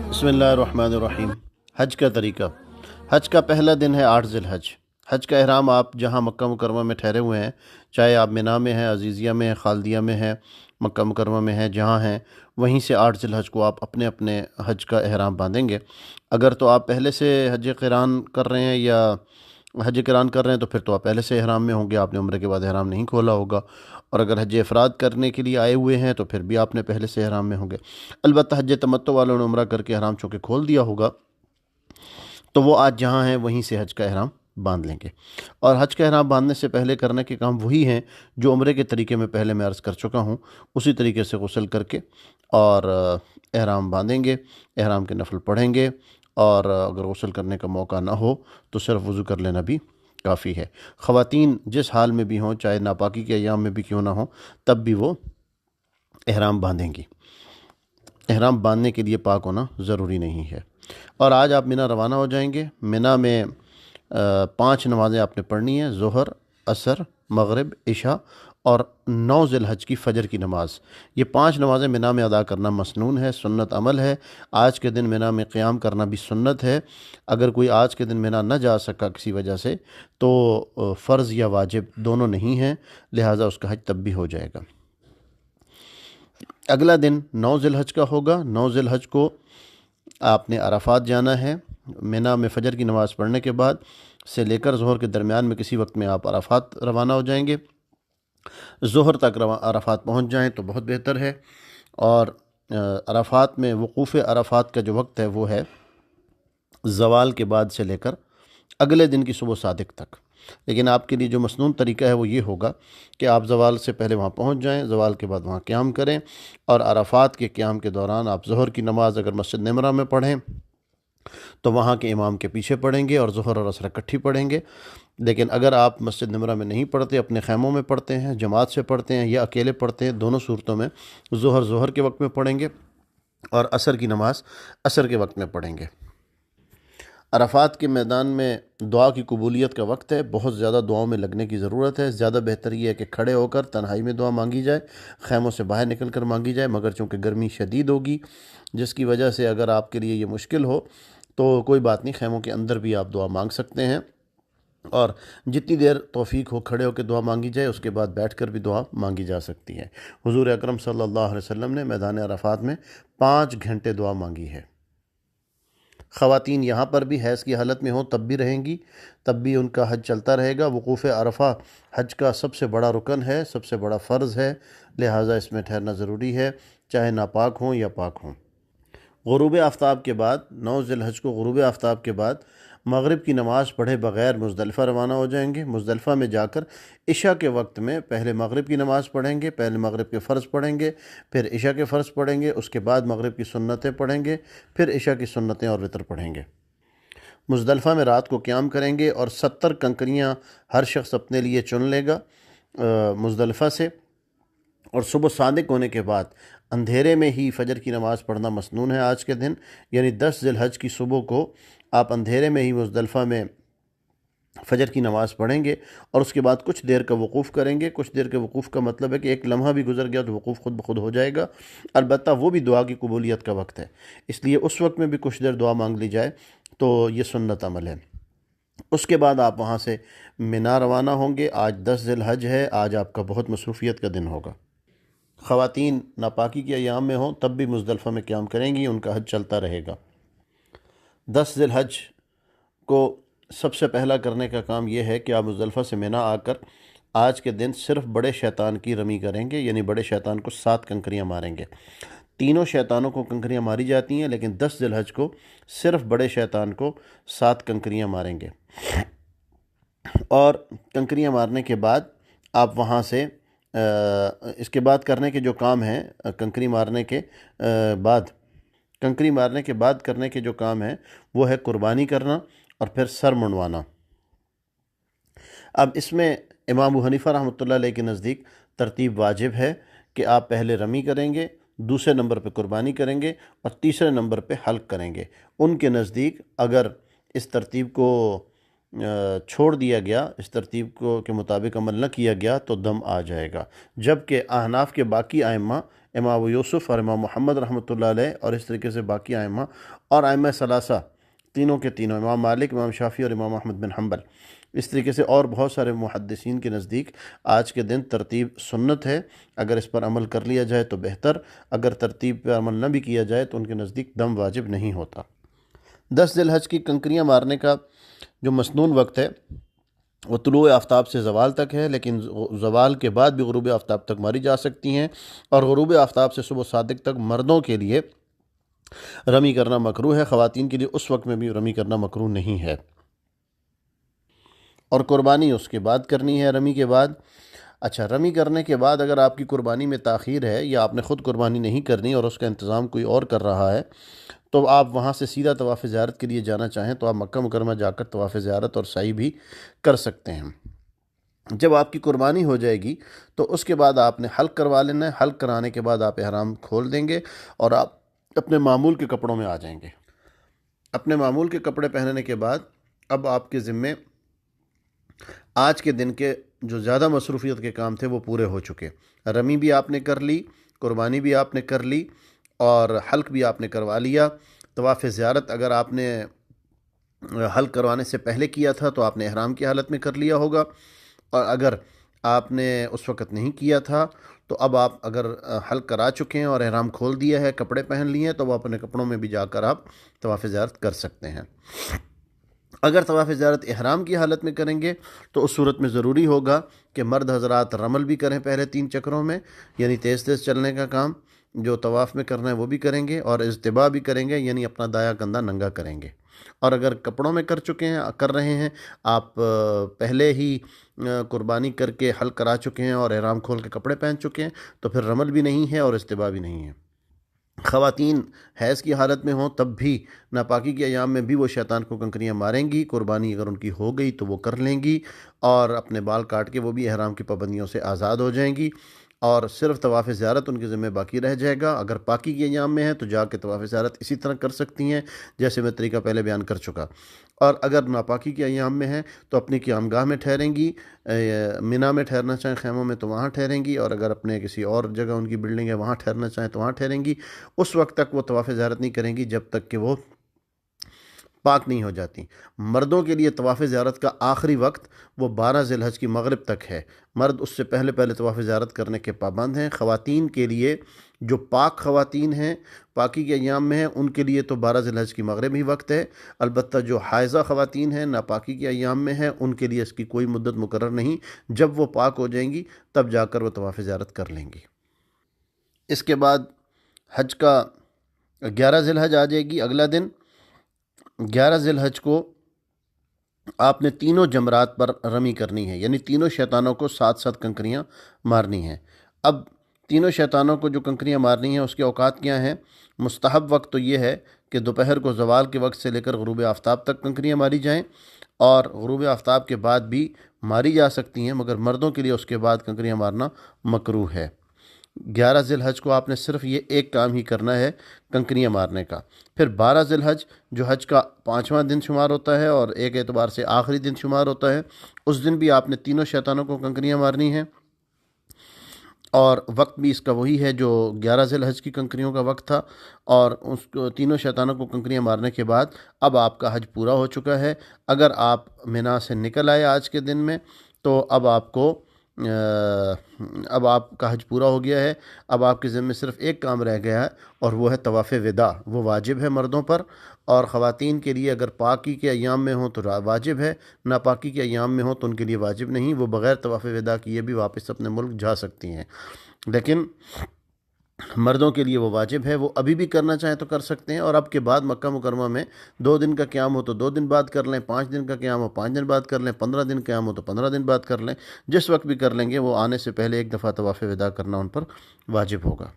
بسم اللہ الرحمن الرحیم۔ حج کا طریقہ۔ حج کا پہلا دن ہے 8 ذی الحج۔ حج کا احرام آپ جہاں مکہ مکرمہ میں ٹھہرے ہوئے ہیں، چاہے آپ منی میں ہیں، عزیزیہ میں ہیں، خالدیہ میں ہیں، مکہ مکرمہ میں ہیں، جہاں ہیں وہیں سے 8 ذی الحج کو آپ اپنے اپنے حج کا احرام باندھیں گے۔ اگر تو آپ پہلے سے حج قران کر رہے ہیں یا حج قران کر رہے ہیں تو پھر تو آپ پہلے سے احرام میں ہوں گے، آپ نے عمرے کے بعد احرام نہیں کھولا ہوگا، اور اگر حج افراد کرنے کے لیے آئے ہوئے ہیں تو پھر بھی آپ نے پہلے سے احرام میں ہوں گے۔ البتہ حج تمتع والوں نے عمرہ کر کے احرام چونکہ کھول دیا ہوگا تو وہ آج جہاں ہیں وہیں سے حج کا احرام باندھ لیں گے۔ اور حج کا احرام باندھنے سے پہلے کرنے کے کام وہی ہیں جو عمرے کے طریقے میں پہلے میں عرض کر چکا ہوں، اسی طریقے سے غسل کر کے اور احرام باندھیں گے، احرام کے نفل پڑھیں گے، اور اگر غسل کرنے کا موقع نہ ہو تو صرف وضو کر لینا بھی کافی ہے۔ خواتین جس حال میں بھی ہوں، چاہے ناپاکی کے ایام میں بھی کیوں نہ ہوں، تب بھی وہ احرام باندھیں گی۔ احرام باندھنے کے لیے پاک ہونا ضروری نہیں ہے۔ اور آج آپ منی روانہ ہو جائیں گے۔ منی میں 5 نمازیں آپ نے پڑھنی ہیں: ظہر، عصر، مغرب، عشاء اور 9 ذی الحج کی فجر کی نماز۔ یہ 5 نمازیں منی میں ادا کرنا مسنون ہے، سنت عمل ہے۔ آج کے دن منی میں قیام کرنا بھی سنت ہے۔ اگر کوئی آج کے دن منی نہ جا سکا کسی وجہ سے تو فرض یا واجب دونوں نہیں ہیں، لہٰذا اس کا حج تب بھی ہو جائے گا۔ اگلا دن 9 ذی الحج کا ہوگا۔ 9 ذی الحج کو آپ نے عرفات جانا ہے۔ منی میں فجر کی نماز پڑھنے کے بعد سے لے کر ظہر کے درمیان میں کسی وقت میں آپ عرفات روانہ ہو جائیں گے۔ ظہر تک عرفات پہنچ جائیں تو بہت بہتر ہے۔ اور عرفات میں وقوف عرفات کا جو وقت ہے وہ ہے زوال کے بعد سے لے کر اگلے دن کی صبح صادق تک۔ لیکن آپ کے لیے جو مسنون طریقہ ہے وہ یہ ہوگا کہ آپ زوال سے پہلے وہاں پہنچ جائیں، زوال کے بعد وہاں قیام کریں، اور عرفات کے قیام کے دوران آپ ظہر کی نماز اگر مسجد نمرہ میں پڑھیں تو وہاں کے امام کے پیچھے پڑھیں گے اور ظہر اور عصر اکٹھی پڑھیں گے۔ لیکن اگر آپ مسجد نمرہ میں نہیں پڑھتے، اپنے خیموں میں پڑھتے ہیں، جماعت سے پڑھتے ہیں یا اکیلے پڑھتے ہیں، دونوں صورتوں میں ظہر کے وقت میں پڑھیں گے اور عصر کی نماز عصر کے وقت میں پڑھیں گے۔ عرفات کے میدان میں دعا کی قبولیت کا وقت ہے، بہت زیادہ دعاؤں میں لگنے کی ضرورت ہے۔ زیادہ بہتر یہ ہے کہ کھڑے ہو کر تنہائی میں دعا مانگی جائے، خیموں سے باہر نکل کر مانگی جائے، مگر چونکہ گرمی شدید ہوگی جس کی وجہ سے اگر آپ کے لیے یہ مشکل ہو تو کوئی بات نہیں، خیموں کے اندر بھی آپ دعا مانگ سکتے ہیں، اور جتنی دیر توفیق ہو کھڑے ہو کے دعا مانگی جائے، اس کے بعد بیٹھ کر بھی دعا مانگی جا سکتی ہے۔ حضور اکرم صلی اللہ علیہ وسلم نے میدان عرفات میں 5 گھنٹے دعا مانگی ہے۔ خواتین یہاں پر بھی حیض کی حالت میں ہوں تب بھی رہیں گی، تب بھی ان کا حج چلتا رہے گا۔ وقوف عرفہ حج کا سب سے بڑا رکن ہے، سب سے بڑا فرض ہے، لہٰذا اس میں ٹھہرنا ضروری ہے، چاہے ناپاک ہوں یا پاک ہوں۔ غروب آفتاب کے بعد 9 ذی الحج کو غروب آفتاب کے بعد مغرب کی نماز پڑھے بغیر مزدلفہ روانہ ہو جائیں گے۔ مزدلفہ میں جا کر عشاء کے وقت میں پہلے مغرب کی نماز پڑھیں گے، پہلے مغرب کے فرض پڑھیں گے، پھر عشاء کے فرض پڑھیں گے، اس کے بعد مغرب کی سنتیں پڑھیں گے، پھر عشاء کی سنتیں اور وتر پڑھیں گے۔ مزدلفہ میں رات کو قیام کریں گے اور 70 کنکریاں ہر شخص اپنے لیے چن لے گا مزدلفہ سے، اور صبح صادق ہونے کے بعد اندھیرے میں ہی فجر کی نماز پڑھنا مسنون ہے آج کے دن، یعنی 10 ذی الحج کی صبح کو آپ اندھیرے میں ہی مزدلفہ میں فجر کی نماز پڑھیں گے، اور اس کے بعد کچھ دیر کا وقوف کریں گے۔ کچھ دیر کے وقوف کا مطلب ہے کہ ایک لمحہ بھی گزر گیا تو وقوف خود بخود ہو جائے گا، البتہ وہ بھی دعا کی قبولیت کا وقت ہے، اس لیے اس وقت میں بھی کچھ دیر دعا مانگ لی جائے تو یہ سنت عمل ہے۔ اس کے بعد آپ وہاں سے منی روانہ ہوں گے۔ آج 10 ذی الحج ہے، آج آپ کا بہت مصروفیت کا دن ہوگا۔ خواتین ناپاکی کے ایام میں ہوں تب بھی مزدلفہ میں قیام کریں گی، ان کا حج چلتا رہے گا۔ 10 ذی الحج کو سب سے پہلا کرنے کا کام یہ ہے کہ آپ مزدلفہ سے منی آ کر آج کے دن صرف بڑے شیطان کی رمی کریں گے، یعنی بڑے شیطان کو 7 کنکریاں ماریں گے۔ تینوں شیطانوں کو کنکریاں ماری جاتی ہیں، لیکن 10 ذی الحج کو صرف بڑے شیطان کو 7 کنکریاں ماریں گے۔ اور کنکریاں مارنے کے بعد آپ وہاں سے اس کے بعد کرنے کے جو کام ہیں، کنکری مارنے کے بعد کرنے کے جو کام ہیں وہ ہے قربانی کرنا اور پھر سر منڈوانا۔ اب اس میں امام ابو حنیفہ رحمۃ اللہ علیہ کے نزدیک ترتیب واجب ہے کہ آپ پہلے رمی کریں گے، دوسرے نمبر پہ قربانی کریں گے اور تیسرے نمبر پہ حلق کریں گے۔ ان کے نزدیک اگر اس ترتیب کو چھوڑ دیا گیا، اس ترتیب کو کے مطابق عمل نہ کیا گیا تو دم آ جائے گا، جبکہ احناف کے باقی ائمہ امام ابو یوسف اور امام محمد رحمۃ اللہ علیہ، اور اس طریقے سے باقی ائمہ اور ائمہ ثلاثہ تینوں کے تینوں، امام مالک، امام شافعی اور امام احمد بن حنبل، اس طریقے سے اور بہت سارے محدثین کے نزدیک آج کے دن ترتیب سنت ہے۔ اگر اس پر عمل کر لیا جائے تو بہتر، اگر ترتیب پر عمل نہ بھی کیا جائے تو ان کے نزدیک دم واجب نہیں ہوتا۔ 10 ذی الحج کی کنکریاں مارنے کا جو مسنون وقت ہے وہ طلوع آفتاب سے زوال تک ہے، لیکن زوال کے بعد بھی غروب آفتاب تک ماری جا سکتی ہیں، اور غروب آفتاب سے صبح صادق تک مردوں کے لیے رمی کرنا مکروہ ہے، خواتین کے لیے اس وقت میں بھی رمی کرنا مکروہ نہیں ہے، اور قربانی اس کے بعد کرنی ہے رمی کے بعد۔ اچھا، رمی کرنے کے بعد اگر آپ کی قربانی میں تاخیر ہے یا آپ نے خود قربانی نہیں کرنی اور اس کا انتظام کوئی اور کر رہا ہے، تو آپ وہاں سے سیدھا طواف زیارت کے لیے جانا چاہیں تو آپ مکہ مکرمہ جا کر طواف زیارت اور سعی بھی کر سکتے ہیں۔ جب آپ کی قربانی ہو جائے گی تو اس کے بعد آپ نے حلق کروا لینا ہے، حلق کرانے کے بعد آپ احرام کھول دیں گے اور آپ اپنے معمول کے کپڑوں میں آ جائیں گے۔ اپنے معمول کے کپڑے پہننے کے بعد اب آپ کے ذمے آج کے دن کے جو زیادہ مصروفیت کے کام تھے وہ پورے ہو چکے۔ رمی بھی آپ نے کر لی، قربانی بھی آپ نے کر لی، اور حلق بھی آپ نے کروا لیا۔ طواف زیارت اگر آپ نے حلق کروانے سے پہلے کیا تھا تو آپ نے احرام کی حالت میں کر لیا ہوگا، اور اگر آپ نے اس وقت نہیں کیا تھا تو اب آپ اگر حلق کرا چکے ہیں اور احرام کھول دیا ہے، کپڑے پہن لیے ہیں، تو وہ اپنے کپڑوں میں بھی جا کر آپ طواف زیارت کر سکتے ہیں۔ اگر طواف زیارت احرام کی حالت میں کریں گے تو اس صورت میں ضروری ہوگا کہ مرد حضرات رمل بھی کریں پہلے 3 چکروں میں، یعنی تیز تیز چلنے کا کام جو طواف میں کرنا ہے وہ بھی کریں گے، اور اجتباء بھی کریں گے، یعنی اپنا دایاں کندھا ننگا کریں گے۔ اور اگر کپڑوں میں کر رہے ہیں، آپ پہلے ہی قربانی کر کے حلق کرا چکے ہیں اور احرام کھول کے کپڑے پہن چکے ہیں، تو پھر رمل بھی نہیں ہے اور اجتباء بھی نہیں ہے۔ خواتین حیض کی حالت میں ہوں تب بھی ناپاکی کے ایام میں بھی وہ شیطان کو کنکریاں ماریں گی۔ قربانی اگر ان کی ہو گئی تو وہ کر لیں گی، اور اپنے بال کاٹ کے وہ بھی احرام کی پابندیوں سے آزاد ہو جائیں گی، اور صرف طواف زیارت ان کے ذمہ باقی رہ جائے گا۔ اگر پاکی کے ایام میں ہیں تو جا کے طواف زیارت اسی طرح کر سکتی ہیں جیسے میں طریقہ پہلے بیان کر چکا، اور اگر ناپاکی کے ایام میں ہیں تو اپنی قیام گاہ میں ٹھہریں گی، مینا میں ٹھہرنا چاہیں خیموں میں تو وہاں ٹھہریں گی، اور اگر اپنے کسی اور جگہ ان کی بلڈنگ ہے وہاں ٹھہرنا چاہیں تو وہاں ٹھہریں گی۔ اس وقت تک وہ طواف زیارت نہیں کریں گی جب تک کہ وہ پاک نہیں ہو جاتی۔ مردوں کے لیے طواف زیارت کا آخری وقت وہ 12 ذی الحج کی مغرب تک ہے، مرد اس سے پہلے طواف زیارت کرنے کے پابند ہیں۔ خواتین کے لیے جو پاک خواتین ہیں، پاکی کے ایام میں ہیں، ان کے لیے تو 12 ذی الحج کی مغرب ہی وقت ہے۔ البتہ جو حائضہ خواتین ہیں، ناپاکی کے ایام میں ہیں، ان کے لیے اس کی کوئی مدت مقرر نہیں، جب وہ پاک ہو جائیں گی تب جا کر وہ طواف زیارت کر لیں گی۔ اس کے بعد حج کا 11 ذی الحج آ جائے گی، اگلا دن 11 ذی الحج کو آپ نے تینوں جمرات پر رمی کرنی ہے، یعنی تینوں شیطانوں کو ساتھ ساتھ کنکریاں مارنی ہیں۔ اب تینوں شیطانوں کو جو کنکریاں مارنی ہیں اس کے اوقات کیا ہیں؟ مستحب وقت تو یہ ہے کہ دوپہر کو زوال کے وقت سے لے کر غروب آفتاب تک کنکریاں ماری جائیں، اور غروب آفتاب کے بعد بھی ماری جا سکتی ہیں، مگر مردوں کے لیے اس کے بعد کنکریاں مارنا مکروہ ہے۔ 11 ذی الحج کو آپ نے صرف یہ ایک کام ہی کرنا ہے، کنکریاں مارنے کا۔ پھر 12 ذی الحج جو حج کا 5واں دن شمار ہوتا ہے اور ایک اعتبار سے آخری دن شمار ہوتا ہے، اس دن بھی آپ نے تینوں شیطانوں کو کنکریاں مارنی ہیں، اور وقت بھی اس کا وہی ہے جو 11 ذی الحج کی کنکریوں کا وقت تھا، اور اس کو تینوں شیطانوں کو کنکریاں مارنے کے بعد اب آپ کا حج پورا ہو چکا ہے۔ اگر آپ مینا سے نکل آئے آج کے دن میں تو اب آپ کا حج پورا ہو گیا ہے۔ اب آپ کے ذمے صرف ایک کام رہ گیا ہے، اور وہ ہے طواف وداع۔ وہ واجب ہے مردوں پر، اور خواتین کے لیے اگر پاکی کے ایام میں ہوں تو واجب ہے، ناپاکی کے ایام میں ہوں تو ان کے لیے واجب نہیں، وہ بغیر طواف وداع کیے بھی واپس اپنے ملک جا سکتی ہیں، لیکن مردوں کے لیے وہ واجب ہے۔ وہ ابھی بھی کرنا چاہیں تو کر سکتے ہیں، اور اب کے بعد مکہ مکرمہ میں 2 دن کا قیام ہو تو 2 دن بعد کر لیں، 5 دن کا قیام ہو 5 دن بعد کر لیں، 15 دن قیام ہو تو 15 دن بعد کر لیں، جس وقت بھی کر لیں گے وہ آنے سے پہلے ایک دفعہ طواف وداع کرنا ان پر واجب ہوگا۔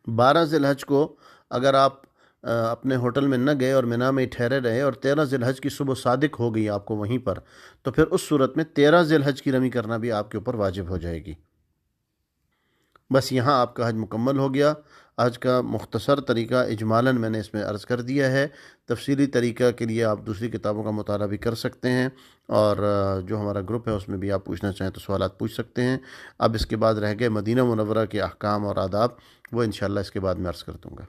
12 ذی الحج کو اگر آپ اپنے ہوٹل میں نہ گئے اور مینا میں ہی ٹھہرے رہے اور 13 ذی الحج کی صبح صادق ہو گئی آپ کو وہیں پر، تو پھر اس صورت میں 13 ذی الحج کی رمی کرنا بھی آپ کے اوپر واجب ہو جائے گی۔ بس یہاں آپ کا حج مکمل ہو گیا۔ حج کا مختصر طریقہ اجمالاً میں نے اس میں عرض کر دیا ہے۔ تفصیلی طریقہ کے لیے آپ دوسری کتابوں کا مطالعہ بھی کر سکتے ہیں، اور جو ہمارا گروپ ہے اس میں بھی آپ پوچھنا چاہیں تو سوالات پوچھ سکتے ہیں۔ اب اس کے بعد رہ گئے مدینہ منورہ کے احکام اور آداب، وہ انشاءاللہ اس کے بعد میں عرض کر دوں گا۔